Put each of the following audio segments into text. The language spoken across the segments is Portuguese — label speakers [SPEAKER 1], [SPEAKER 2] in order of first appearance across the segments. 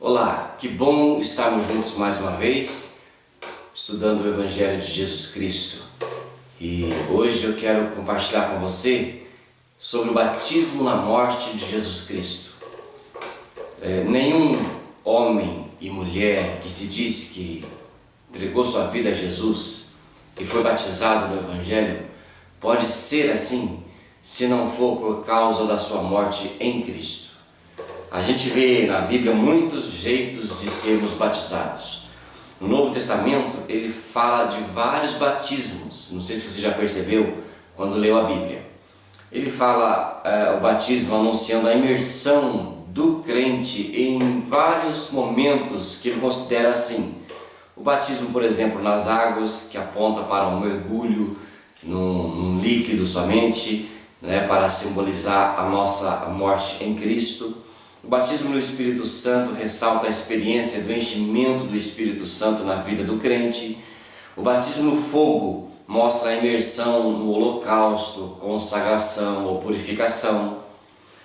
[SPEAKER 1] Olá, que bom estarmos juntos mais uma vez, estudando o Evangelho de Jesus Cristo. E hoje eu quero compartilhar com você sobre o batismo na morte de Jesus Cristo. Nenhum homem e mulher que se diz que entregou sua vida a Jesus e foi batizado no Evangelho pode ser assim se não for por causa da sua morte em Cristo. A gente vê na Bíblia muitos jeitos de sermos batizados. No Novo Testamento ele fala de vários batismos. Não sei se você já percebeu quando leu a Bíblia. Ele fala o batismo anunciando a imersão do crente em vários momentos que ele considera assim. O batismo, por exemplo, nas águas, que aponta para um mergulho num líquido somente, para simbolizar a nossa morte em Cristo. O batismo no Espírito Santo ressalta a experiência do enchimento do Espírito Santo na vida do crente. O batismo no fogo mostra a imersão no holocausto, consagração ou purificação.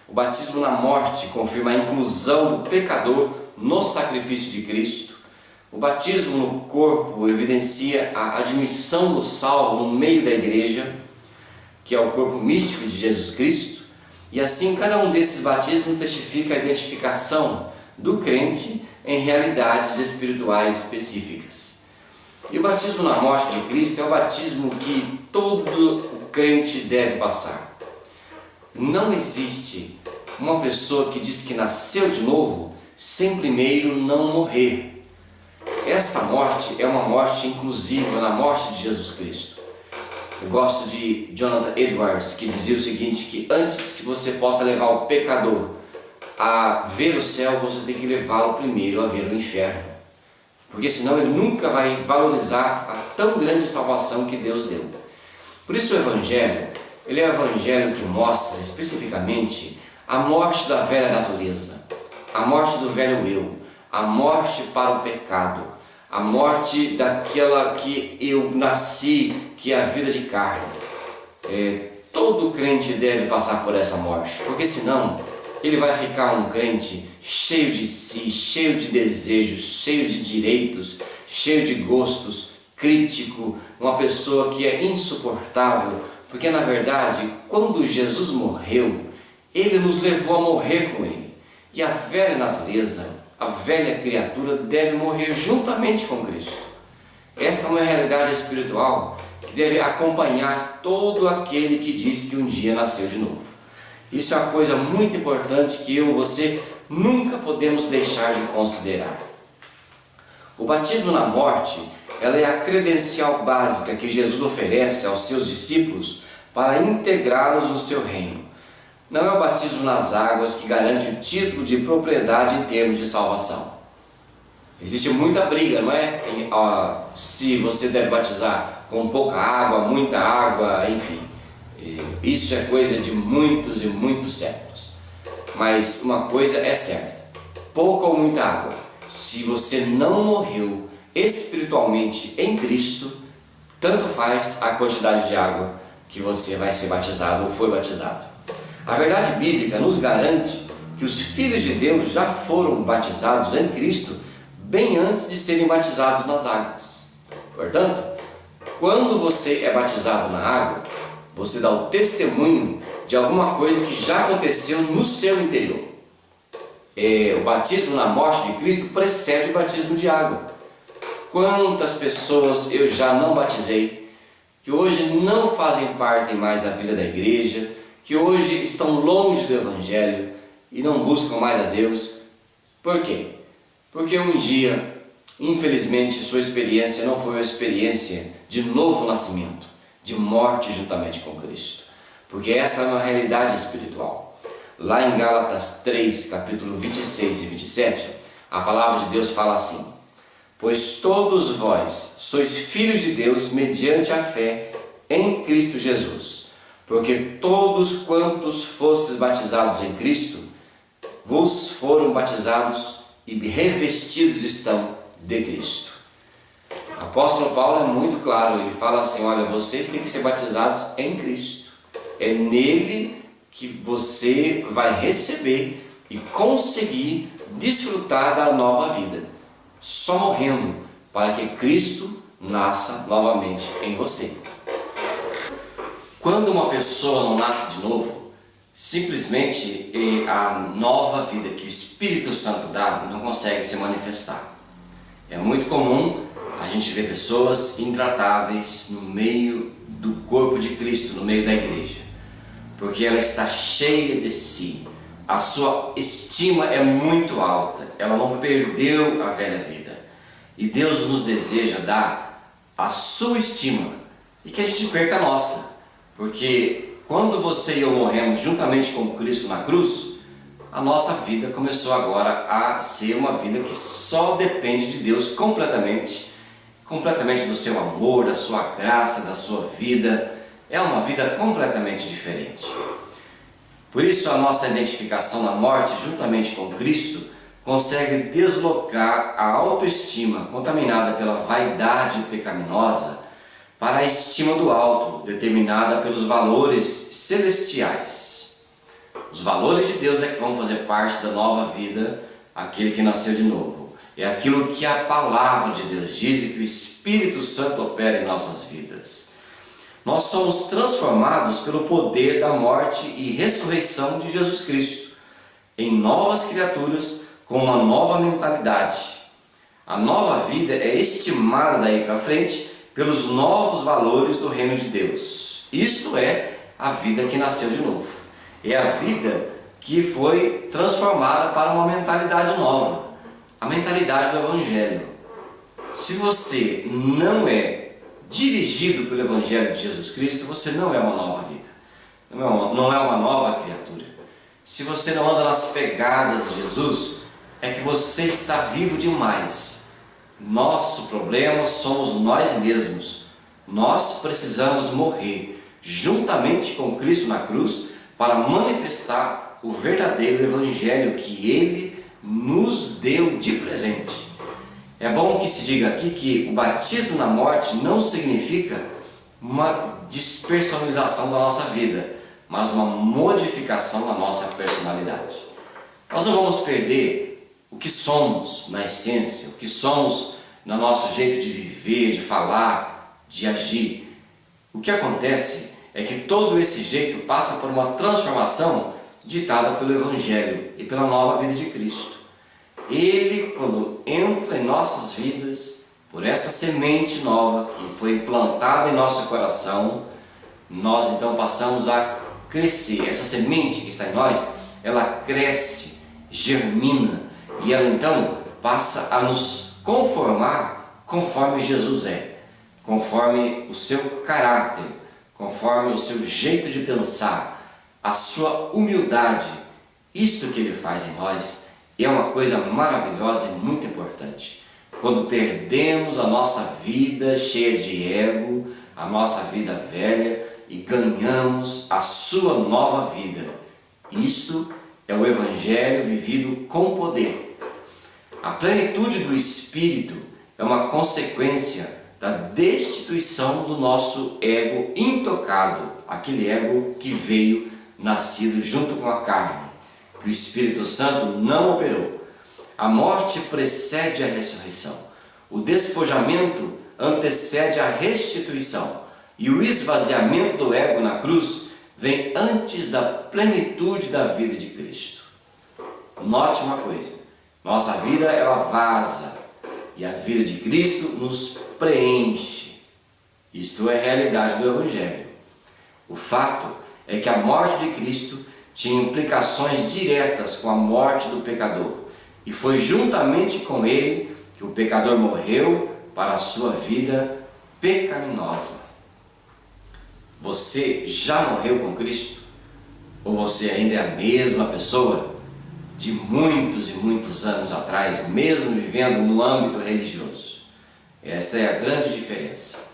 [SPEAKER 1] O batismo na morte confirma a inclusão do pecador no sacrifício de Cristo. O batismo no corpo evidencia a admissão do salvo no meio da igreja, que é o corpo místico de Jesus Cristo. E assim, cada um desses batismos testifica a identificação do crente em realidades espirituais específicas. E o batismo na morte de Cristo é o batismo que todo crente deve passar. Não existe uma pessoa que diz que nasceu de novo sem primeiro não morrer. Esta morte é uma morte inclusiva na morte de Jesus Cristo. Eu gosto de Jonathan Edwards, que dizia o seguinte, que antes que você possa levar o pecador a ver o céu, você tem que levá-lo primeiro a ver o inferno. Porque senão ele nunca vai valorizar a tão grande salvação que Deus deu. Por isso o Evangelho, ele é o Evangelho que mostra especificamente a morte da velha natureza, a morte do velho eu, a morte para o pecado, a morte daquela que eu nasci, que é a vida de carne. Todo crente deve passar por essa morte, porque senão ele vai ficar um crente cheio de si, cheio de desejos, cheio de direitos, cheio de gostos, crítico, uma pessoa que é insuportável, porque na verdade, quando Jesus morreu, ele nos levou a morrer com ele. E a velha natureza, a velha criatura deve morrer juntamente com Cristo. Esta é uma realidade espiritual que deve acompanhar todo aquele que diz que um dia nasceu de novo. Isso é uma coisa muito importante que eu e você nunca podemos deixar de considerar. O batismo na morte, ela é a credencial básica que Jesus oferece aos seus discípulos para integrá-los no seu reino. Não é o batismo nas águas que garante o título de propriedade em termos de salvação. Existe muita briga, não é? Se você deve batizar com pouca água, muita água, enfim. Isso é coisa de muitos e muitos séculos. Mas uma coisa é certa: pouca ou muita água, se você não morreu espiritualmente em Cristo, tanto faz a quantidade de água que você vai ser batizado ou foi batizado. A verdade bíblica nos garante que os filhos de Deus já foram batizados em Cristo bem antes de serem batizados nas águas. Portanto, quando você é batizado na água, você dá o testemunho de alguma coisa que já aconteceu no seu interior. O batismo na morte de Cristo precede o batismo de água. Quantas pessoas eu já não batizei, que hoje não fazem parte mais da vida da igreja, que hoje estão longe do Evangelho e não buscam mais a Deus. Por quê? Porque um dia, infelizmente, sua experiência não foi uma experiência de novo nascimento, de morte juntamente com Cristo. Porque essa é uma realidade espiritual. Lá em Gálatas 3, capítulo 26 e 27, a palavra de Deus fala assim: pois todos vós sois filhos de Deus mediante a fé em Cristo Jesus. Porque todos quantos fostes batizados em Cristo, vos foram batizados e revestidos estão de Cristo. O apóstolo Paulo é muito claro, ele fala assim: olha, vocês têm que ser batizados em Cristo. É nele que você vai receber e conseguir desfrutar da nova vida, só morrendo para que Cristo nasça novamente em você. Quando uma pessoa não nasce de novo, simplesmente a nova vida que o Espírito Santo dá não consegue se manifestar. É muito comum a gente ver pessoas intratáveis no meio do corpo de Cristo, no meio da igreja, porque ela está cheia de si, a sua estima é muito alta, ela não perdeu a velha vida. E Deus nos deseja dar a sua estima e que a gente perca a nossa, porque quando você e eu morremos juntamente com Cristo na cruz, a nossa vida começou agora a ser uma vida que só depende de Deus completamente do seu amor, da sua graça, da sua vida. É uma vida completamente diferente. Por isso a nossa identificação na morte juntamente com Cristo consegue deslocar a autoestima contaminada pela vaidade pecaminosa para a estima do alto, determinada pelos valores celestiais. Os valores de Deus é que vão fazer parte da nova vida, aquele que nasceu de novo. É aquilo que a palavra de Deus diz e que o Espírito Santo opera em nossas vidas. Nós somos transformados pelo poder da morte e ressurreição de Jesus Cristo em novas criaturas com uma nova mentalidade. A nova vida é estimada daí para frente pelos novos valores do reino de Deus. Isto é a vida que nasceu de novo. É a vida que foi transformada para uma mentalidade nova, a mentalidade do Evangelho. Se você não é dirigido pelo Evangelho de Jesus Cristo, você não é uma nova vida, não é uma nova criatura. Se você não anda nas pegadas de Jesus, é que você está vivo demais. Nosso problema somos nós mesmos. Nós precisamos morrer juntamente com Cristo na cruz para manifestar o verdadeiro Evangelho que Ele nos deu de presente. É bom que se diga aqui que o batismo na morte não significa uma despersonalização da nossa vida, mas uma modificação da nossa personalidade. Nós não vamos perder o que somos na essência, o que somos no nosso jeito de viver, de falar, de agir. O que acontece é que todo esse jeito passa por uma transformação ditada pelo Evangelho e pela nova vida de Cristo. Ele, quando entra em nossas vidas, por essa semente nova que foi implantada em nosso coração, nós então passamos a crescer. Essa semente que está em nós, ela cresce, germina, e ela então passa a nos conformar conforme Jesus é, conforme o seu caráter, conforme o seu jeito de pensar, a sua humildade. Isto que Ele faz em nós é uma coisa maravilhosa e muito importante. Quando perdemos a nossa vida cheia de ego, a nossa vida velha, e ganhamos a sua nova vida. Isto é o Evangelho vivido com poder. A plenitude do Espírito é uma consequência da destituição do nosso ego intocado, aquele ego que veio nascido junto com a carne, que o Espírito Santo não operou. A morte precede a ressurreição. O despojamento antecede a restituição. E o esvaziamento do ego na cruz vem antes da plenitude da vida de Cristo. Note uma coisa: nossa vida ela vaza e a vida de Cristo nos preenche. Isto é a realidade do Evangelho. O fato é que a morte de Cristo tinha implicações diretas com a morte do pecador, e foi juntamente com ele que o pecador morreu para a sua vida pecaminosa. Você já morreu com Cristo? Ou você ainda é a mesma pessoa de muitos e muitos anos atrás, mesmo vivendo no âmbito religioso? Esta é a grande diferença.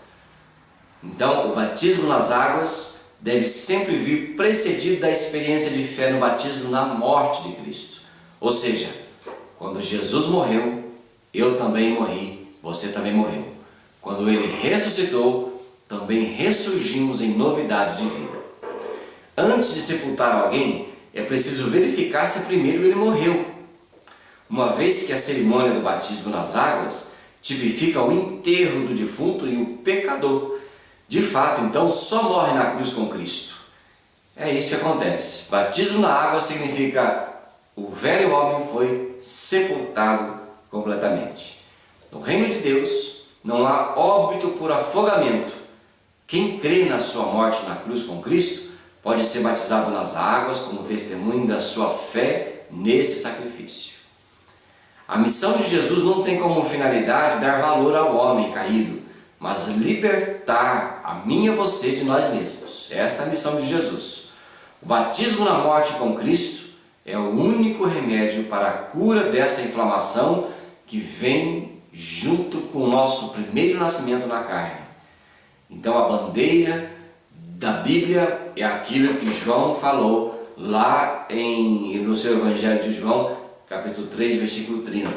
[SPEAKER 1] Então, o batismo nas águas deve sempre vir precedido da experiência de fé no batismo na morte de Cristo. Ou seja, quando Jesus morreu, eu também morri, você também morreu. Quando Ele ressuscitou, também ressurgimos em novidade de vida. Antes de sepultar alguém, é preciso verificar se primeiro ele morreu. uma vez que a cerimônia do batismo nas águas tipifica o enterro do defunto e o pecador. De fato, então, só morre na cruz com Cristo. É isso que acontece. Batismo na água significa o velho homem foi sepultado completamente. No reino de Deus não há óbito por afogamento. Quem crê na sua morte na cruz com Cristo pode ser batizado nas águas como testemunho da sua fé nesse sacrifício. A missão de Jesus não tem como finalidade dar valor ao homem caído, mas libertar a mim e a você de nós mesmos. Esta é a missão de Jesus. O batismo na morte com Cristo é o único remédio para a cura dessa inflamação que vem junto com o nosso primeiro nascimento na carne. Então a bandeira da Bíblia é aquilo que João falou lá no seu Evangelho de João, capítulo 3, versículo 30,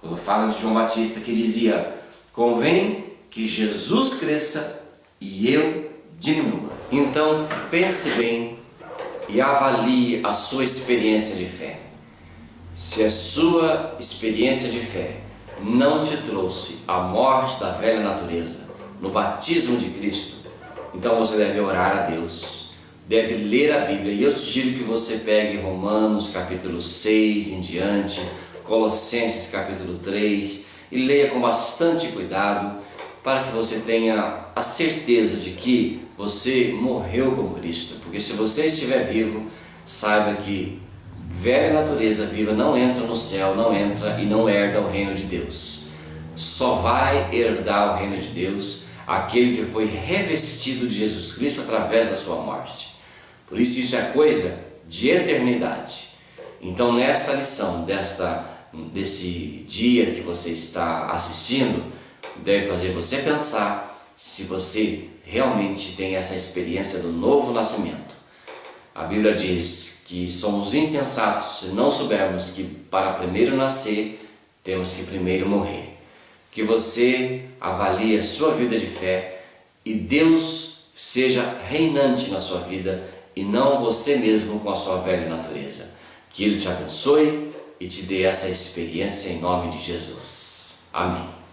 [SPEAKER 1] quando fala de João Batista, que dizia: convém que Jesus cresça e eu diminua. Então pense bem e avalie a sua experiência de fé. Se a sua experiência de fé não te trouxe a morte da velha natureza no batismo de Cristo, então você deve orar a Deus, deve ler a Bíblia. E eu sugiro que você pegue Romanos capítulo 6 em diante, Colossenses capítulo 3 e leia com bastante cuidado, para que você tenha a certeza de que você morreu com Cristo. Porque se você estiver vivo, saiba que velha natureza viva não entra no céu, não entra e não herda o reino de Deus. Só vai herdar o reino de Deus aquele que foi revestido de Jesus Cristo através da sua morte. Por isso é coisa de eternidade. Então nessa lição, desse dia que você está assistindo, deve fazer você pensar se você realmente tem essa experiência do novo nascimento. A Bíblia diz que somos insensatos se não soubermos que para primeiro nascer, temos que primeiro morrer. Que você avalie a sua vida de fé e Deus seja reinante na sua vida e não você mesmo com a sua velha natureza. Que Ele te abençoe e te dê essa experiência em nome de Jesus. Amém.